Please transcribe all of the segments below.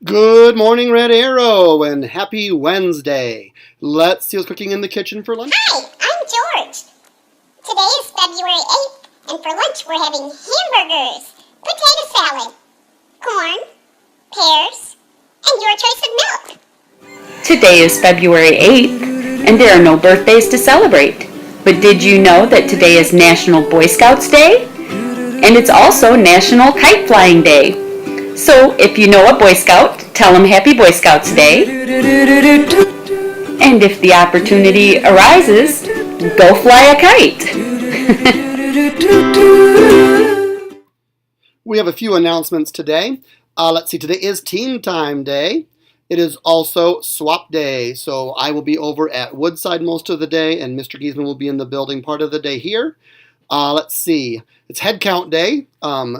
Good morning, Red Arrow, and happy Wednesday. Let's see what's cooking in the kitchen for lunch. Hi, I'm George. Today is February 8th, and for lunch we're having hamburgers, potato salad, corn, pears, and your choice of milk. Today is February 8th, and there are no birthdays to celebrate. But did you know that today is National Boy Scouts Day? And it's also National Kite Flying Day. So if you know a Boy Scout, tell them Happy Boy Scouts Day. And if the opportunity arises, go fly a kite. We have a few announcements today. Let's see, today is Teen Time Day. It is also Swap Day, so I will be over at Woodside most of the day, and Mr. Giesman will be in the building part of the day here. Let's see, it's Head Count Day,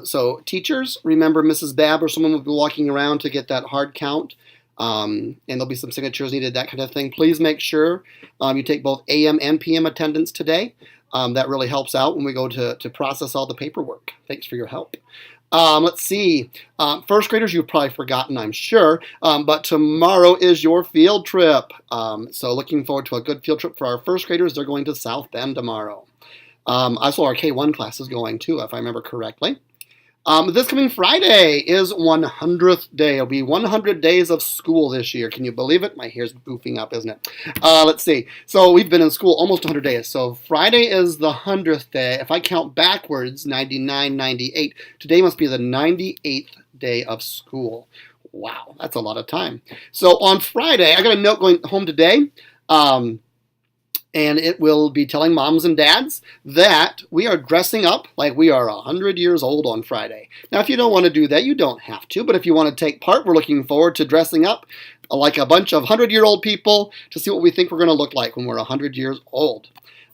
so teachers, remember Mrs. Babb or someone will be walking around to get that hard count, and there'll be some signatures needed, that kind of thing. Please make sure you take both AM and PM attendance today. That really helps out when we go to process all the paperwork. Thanks for your help. Let's see, first graders, you've probably forgotten, I'm sure, but tomorrow is your field trip. So looking forward to a good field trip for our first graders. They're going to South Bend tomorrow. Also, our K1 class is going too, if I remember correctly. This coming Friday is 100th day. It'll be 100 days of school this year. Can you believe it? My hair's goofing up, isn't it? Let's see. So we've been in school almost 100 days. So Friday is the 100th day. If I count backwards, 99, 98. Today must be the 98th day of school. Wow, that's a lot of time. So on Friday, I got a note going home today. And it will be telling moms and dads that we are dressing up like we are 100 years old on Friday. Now, if you don't want to do that, you don't have to. But if you want to take part, we're looking forward to dressing up like a bunch of 100-year-old people to see what we think we're going to look like when we're 100 years old.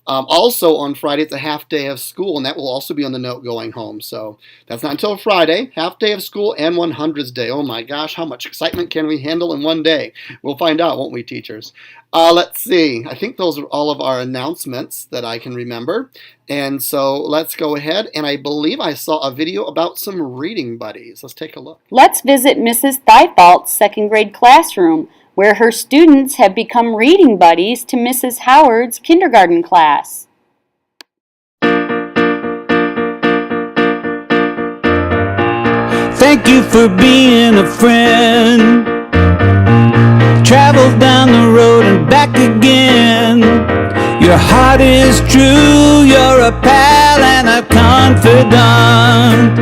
Also on Friday, it's a half day of school, and that will also be on the note going home. So that's not until Friday, half day of school and 100th day. Oh my gosh, how much excitement can we handle in one day? We'll find out, won't we, teachers? Let's see. I think those are all of our announcements that I can remember. And so let's go ahead. And I believe I saw a video about some reading buddies. Let's take a look. Let's visit Mrs. Thibault's second grade classroom, where her students have become reading buddies to Mrs. Howard's kindergarten class. Thank you for being a friend. Travel down the road and back again. Your heart is true, you're a pal and a confidant.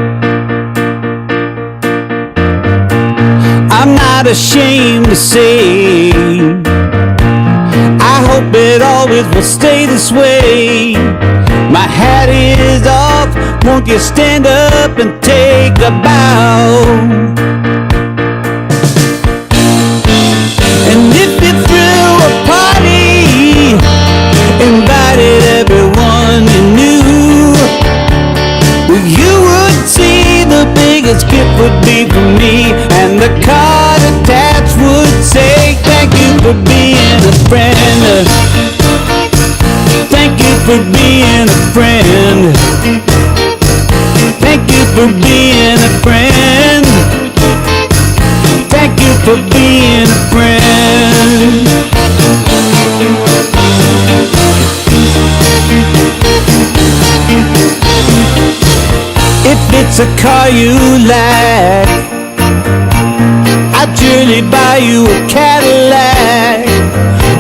I'm not ashamed to say, I hope it always will stay this way. My hat is off, won't you stand up and take a bow? And if you threw a party, invited everyone you knew, well, you would see the biggest gift would be for me, and the card attached would say, thank you for being a friend. Thank you for being a friend. Thank you for being a friend. Thank you for being a friend. If it's a car you like, I'd surely buy you a Cadillac.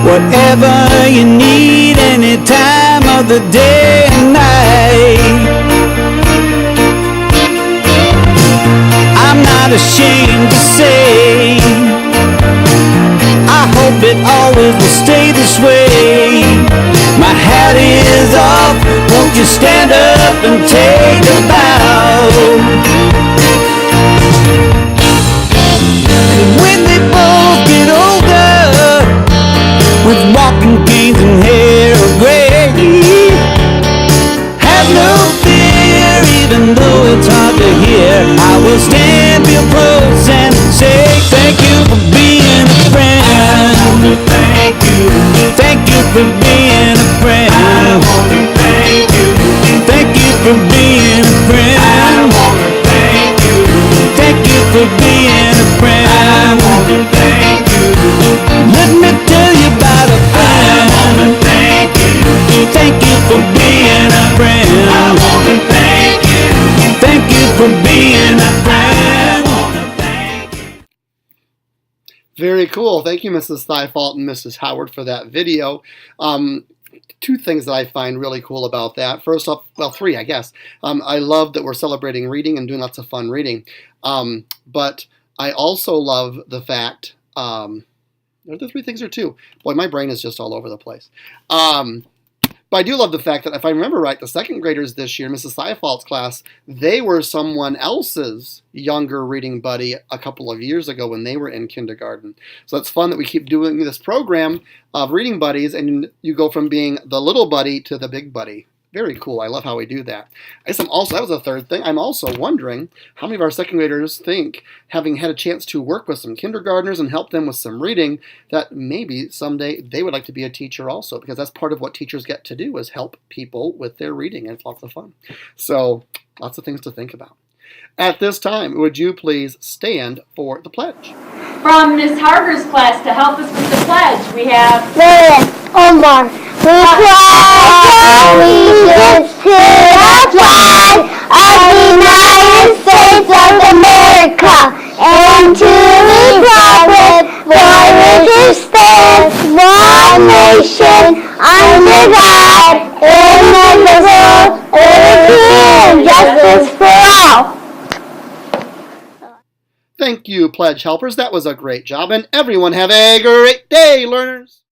Whatever you need, any time of the day and night. I'm not ashamed to say, I hope it always will stay this way. My hat is off, won't you stand up and take a bow? And when they both get older, with walking canes and hair of gray, have no fear, even though it's hard to hear. I will stand real close and say, thank you for being a friend. Thank you. Thank you for being a friend. I want to thank you. Thank you for being a friend. I want to for being a friend. I wanna thank you. Let me tell you about a friend. I wanna thank you. Thank you for being a friend. I wanna thank you. Thank you for being a friend. I wanna thank you. Very cool. Thank you, Mrs. Thifault and Mrs. Howard, for that video. Two things that I find really cool about that. First off, well, three, I guess. I love that we're celebrating reading and doing lots of fun reading. But I also love the fact, are the three things or two? Boy, my brain is just all over the place. But I do love the fact that, if I remember right, the second graders this year, Mrs. Thifault's class, they were someone else's younger reading buddy a couple of years ago when they were in kindergarten. So it's fun that we keep doing this program of reading buddies, and you go from being the little buddy to the big buddy. Very cool. I love how we do that. I guess that was a third thing. I'm also wondering how many of our second graders think, having had a chance to work with some kindergartners and help them with some reading, that maybe someday they would like to be a teacher also, because that's part of what teachers get to do, is help people with their reading, and it's lots of fun. So, lots of things to think about. At this time, would you please stand for the pledge? From Ms. Harger's class to help us with the pledge, we have Lillian, Omar, we pledge allegiance to the flag of the United States of America and to the republic for which it stands, one nation, under God, indivisible, with liberty and justice for all. Thank you, pledge helpers. That was a great job, and everyone have a great day, learners.